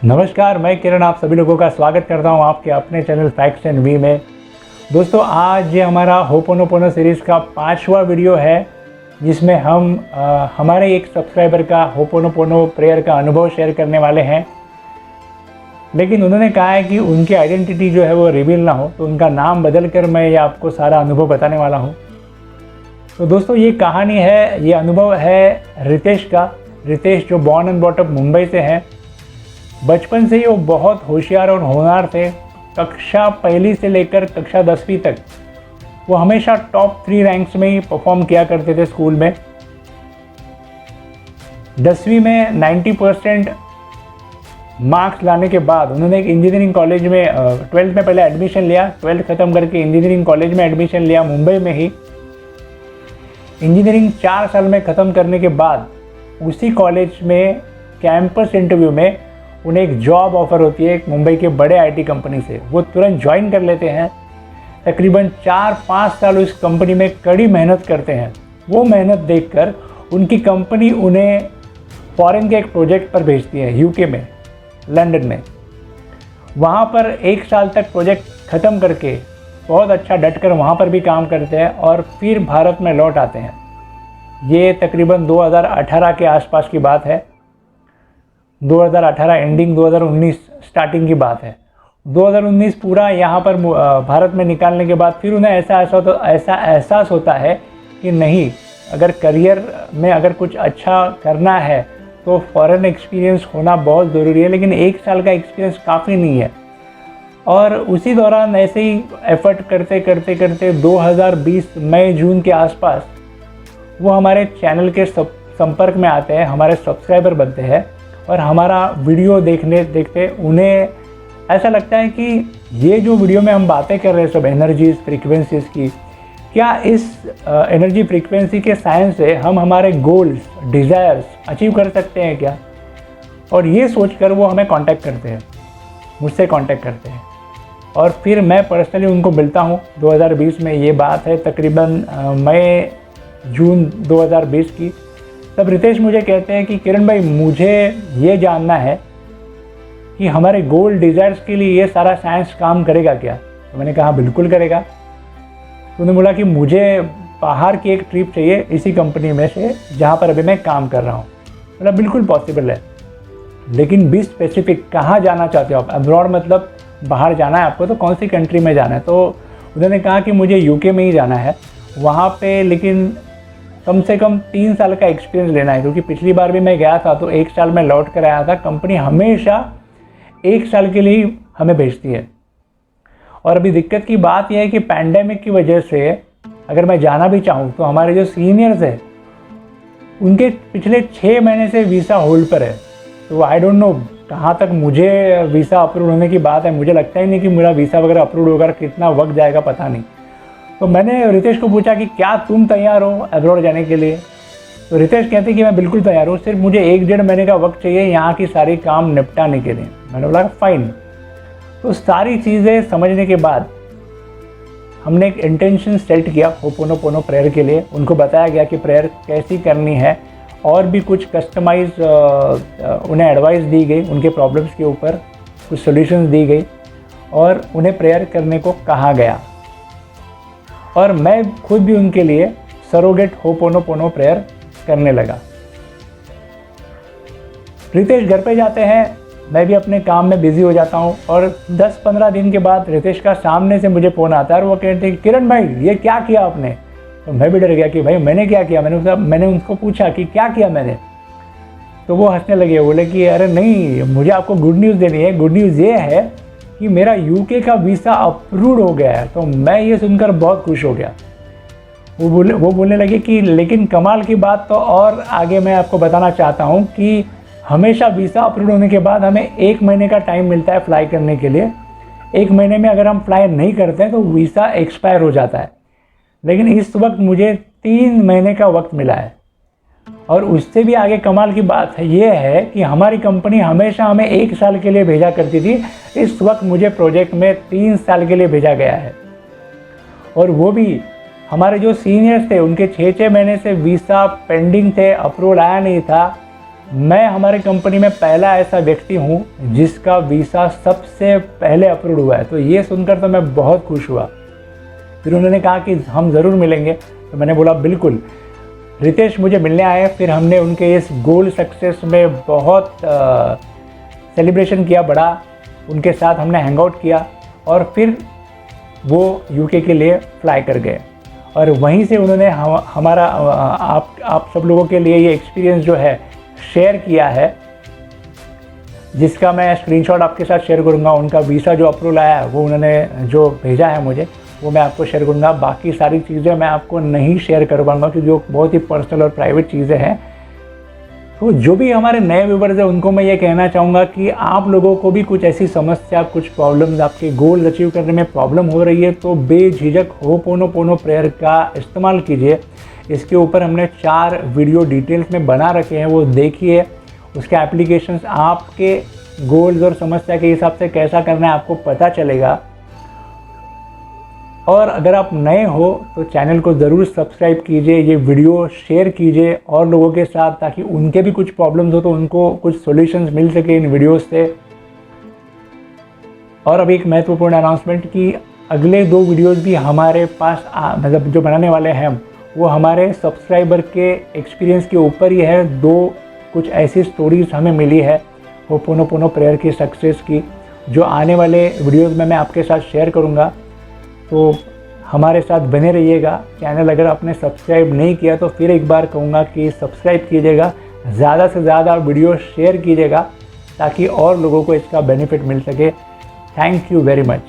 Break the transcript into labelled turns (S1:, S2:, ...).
S1: नमस्कार, मैं किरण आप सभी लोगों का स्वागत करता हूं आपके अपने चैनल फैक्ट्स एंड वी में। दोस्तों, आज ये हमारा होपोनोपोनो सीरीज़ का 5वां वीडियो है जिसमें हम हमारे एक सब्सक्राइबर का होपोनोपोनो प्रेयर का अनुभव शेयर करने वाले हैं। लेकिन उन्होंने कहा है कि उनकी आइडेंटिटी जो है वो रिवील ना हो, तो उनका नाम बदल कर मैं ये आपको सारा अनुभव बताने वाला हूँ। तो दोस्तों, ये कहानी है, ये अनुभव है रितेश का। रितेश जो born and brought up Mumbai से हैं। बचपन से ही वो बहुत होशियार और होनहार थे। कक्षा 1 से लेकर कक्षा 10वीं तक वो हमेशा टॉप 3 रैंक्स में ही परफॉर्म किया करते थे स्कूल में। 10वीं में 90% मार्क्स लाने के बाद उन्होंने एक इंजीनियरिंग कॉलेज में 12th में पहले एडमिशन लिया। 12th ख़त्म करके इंजीनियरिंग कॉलेज में एडमिशन लिया मुंबई में ही। इंजीनियरिंग 4 साल में ख़त्म करने के बाद उसी कॉलेज में कैंपस इंटरव्यू में उन्हें एक जॉब ऑफ़र होती है एक मुंबई के बड़े आईटी कंपनी से। वो तुरंत ज्वाइन कर लेते हैं। तकरीबन 4-5 साल उस कंपनी में कड़ी मेहनत करते हैं। वो मेहनत देखकर उनकी कंपनी उन्हें फॉरेन के एक प्रोजेक्ट पर भेजती है, यूके में, लंदन में। वहाँ पर 1 साल तक प्रोजेक्ट ख़त्म करके बहुत अच्छा डटकर वहाँ पर भी काम करते हैं और फिर भारत में लौट आते हैं। ये तकरीबन 2018 के आसपास की बात है। 2018 एंडिंग, 2019 स्टार्टिंग की बात है। 2019 पूरा यहाँ पर भारत में निकालने के बाद फिर उन्हें ऐसा एहसास होता है कि नहीं, अगर करियर में अगर कुछ अच्छा करना है तो फॉरेन एक्सपीरियंस होना बहुत ज़रूरी है। लेकिन 1 साल का एक्सपीरियंस काफ़ी नहीं है। और उसी दौरान ऐसे ही एफर्ट करते करते करते 2020 मई जून के आसपास वो हमारे चैनल के संपर्क में आते हैं, हमारे सब्सक्राइबर बनते हैं। और हमारा वीडियो देखते उन्हें ऐसा लगता है कि ये जो वीडियो में हम बातें कर रहे हैं सब एनर्जीज फ्रीक्वेंसीज़ की, क्या इस एनर्जी फ्रीक्वेंसी के साइंस से हम हमारे गोल्स डिज़ायर्स अचीव कर सकते हैं क्या? और ये सोचकर वो हमें कांटेक्ट करते हैं, मुझसे कांटेक्ट करते हैं। और फिर मैं पर्सनली उनको मिलता हूँ। 2020 में ये बात है, तकरीबन मई जून 2020 की। तब रितेश मुझे कहते हैं कि किरण भाई, मुझे ये जानना है कि हमारे गोल डिज़ायर्स के लिए ये सारा साइंस काम करेगा क्या? तो मैंने कहा बिल्कुल करेगा। तो उन्होंने बोला कि मुझे बाहर की एक ट्रिप चाहिए इसी कंपनी में से जहाँ पर अभी मैं काम कर रहा हूँ। बोला बिल्कुल पॉसिबल है, लेकिन बी स्पेसिफिक, कहाँ जाना चाहते हो आप? अब्रॉड मतलब बाहर जाना है आपको, तो कौन सी कंट्री में जाना है? तो उन्होंने कहा कि मुझे यूके में ही जाना है, वहाँ पे लेकिन कम से कम 3 साल का एक्सपीरियंस लेना है। क्योंकि पिछली बार भी मैं गया था तो 1 साल में लौट कर आया था। कंपनी हमेशा 1 साल के लिए हमें भेजती है। और अभी दिक्कत की बात यह है कि पैंडेमिक की वजह से अगर मैं जाना भी चाहूँ तो हमारे जो सीनियर्स हैं उनके पिछले 6 महीने से वीज़ा होल्ड पर है। तो आई डोंट नो कहाँ तक मुझे वीज़ा अप्रूव होने की बात है। मुझे लगता ही नहीं कि मेरा वीज़ा वगैरह अप्रूव होगा, कितना वक्त जाएगा पता नहीं। तो मैंने रितेश को पूछा कि क्या तुम तैयार हो अब्रॉड जाने के लिए? तो रितेश कहते कि मैं बिल्कुल तैयार हूँ, सिर्फ मुझे 1-1.5 महीने का वक्त चाहिए यहाँ की सारी काम निपटाने के लिए। मैंने बोला फ़ाइन। तो सारी चीज़ें समझने के बाद हमने एक इंटेंशन सेट किया होपोनोपोनो प्रेयर के लिए। उनको बताया गया कि प्रेयर कैसी करनी है और भी कुछ कस्टमाइज उन्हें एडवाइस दी गई, उनके प्रॉब्लम्स के ऊपर कुछ सॉल्यूशंस दी गई और उन्हें प्रेयर करने को कहा गया। और मैं खुद भी उनके लिए सरोगेट होपोनोपोनो प्रेयर करने लगा। रितेश घर पे जाते हैं, मैं भी अपने काम में बिज़ी हो जाता हूँ। और 10-15 दिन के बाद रितेश का सामने से मुझे फ़ोन आता है और वो कहते हैं किरण भाई, ये क्या किया आपने? तो मैं भी डर गया कि भाई मैंने क्या किया। मैंने उनको पूछा कि क्या किया मैंने। तो वो हंसने लगे, बोले कि अरे नहीं, मुझे आपको गुड न्यूज़ देनी है। गुड न्यूज़ ये है कि मेरा यूके का वीज़ा अप्रूव हो गया है। तो मैं ये सुनकर बहुत खुश हो गया। वो बोलने लगे कि लेकिन कमाल की बात तो और आगे मैं आपको बताना चाहता हूँ कि हमेशा वीज़ा अप्रूव होने के बाद हमें 1 महीने का टाइम मिलता है फ्लाई करने के लिए। 1 महीने में अगर हम फ्लाई नहीं करते हैं तो वीज़ा एक्सपायर हो जाता है। लेकिन इस वक्त मुझे 3 महीने का वक्त मिला है। और उससे भी आगे कमाल की बात है ये है कि हमारी कंपनी हमेशा हमें 1 साल के लिए भेजा करती थी। इस वक्त मुझे प्रोजेक्ट में 3 साल के लिए भेजा गया है। और वो भी हमारे जो सीनियर्स थे उनके 6-6 महीने से वीज़ा पेंडिंग थे, अप्रूवल आया नहीं था। मैं हमारे कंपनी में पहला ऐसा व्यक्ति हूँ जिसका वीसा सबसे पहले अप्रूव हुआ है। तो ये सुनकर तो मैं बहुत खुश हुआ। फिर उन्होंने कहा कि हम ज़रूर मिलेंगे। तो मैंने बोला बिल्कुल। रितेश मुझे मिलने आए, फिर हमने उनके इस गोल सक्सेस में बहुत सेलिब्रेशन किया बड़ा, उनके साथ हमने हैंग आउट किया और फिर वो यूके के लिए फ्लाई कर गए। और वहीं से उन्होंने हमारा आप सब लोगों के लिए ये एक्सपीरियंस जो है शेयर किया है, जिसका मैं स्क्रीनशॉट आपके साथ शेयर करूंगा। उनका वीसा जो अप्रूवल आया है वो उन्होंने जो भेजा है मुझे, वो मैं आपको शेयर करूंगा। बाकी सारी चीज़ें मैं आपको नहीं शेयर कर पाऊँगा क्योंकि जो बहुत ही पर्सनल और प्राइवेट चीज़ें हैं। तो जो भी हमारे नए व्यूवर्स हैं उनको मैं ये कहना चाहूँगा कि आप लोगों को भी कुछ ऐसी समस्या, कुछ प्रॉब्लम्स, आपके गोल अचीव करने में प्रॉब्लम हो रही है तो बेझिझक होपोनोपोनो प्रेयर का इस्तेमाल कीजिए। इसके ऊपर हमने 4 वीडियो डिटेल्स में बना रखे हैं, वो देखिए। उसके एप्लीकेशंस आपके गोल्स और समस्या के हिसाब से कैसा करना है आपको पता चलेगा। और अगर आप नए हो तो चैनल को ज़रूर सब्सक्राइब कीजिए, ये वीडियो शेयर कीजिए और लोगों के साथ, ताकि उनके भी कुछ प्रॉब्लम्स हो तो उनको कुछ सॉल्यूशंस मिल सके इन वीडियोस से। और अभी एक महत्वपूर्ण अनाउंसमेंट कि अगले 2 वीडियोस भी हमारे पास मतलब जो बनाने वाले हैं वो हमारे सब्सक्राइबर के एक्सपीरियंस के ऊपर ही है। 2 कुछ ऐसी स्टोरीज़ हमें मिली है होपोनोपोनो प्रेयर की सक्सेस की, जो आने वाले वीडियोज़ में मैं आपके साथ शेयर करूँगा। तो हमारे साथ बने रहिएगा। चैनल अगर आपने सब्सक्राइब नहीं किया तो फिर एक बार कहूँगा कि सब्सक्राइब कीजिएगा, ज़्यादा से ज़्यादा वीडियो शेयर कीजिएगा ताकि और लोगों को इसका बेनिफिट मिल सके। Thank you very much.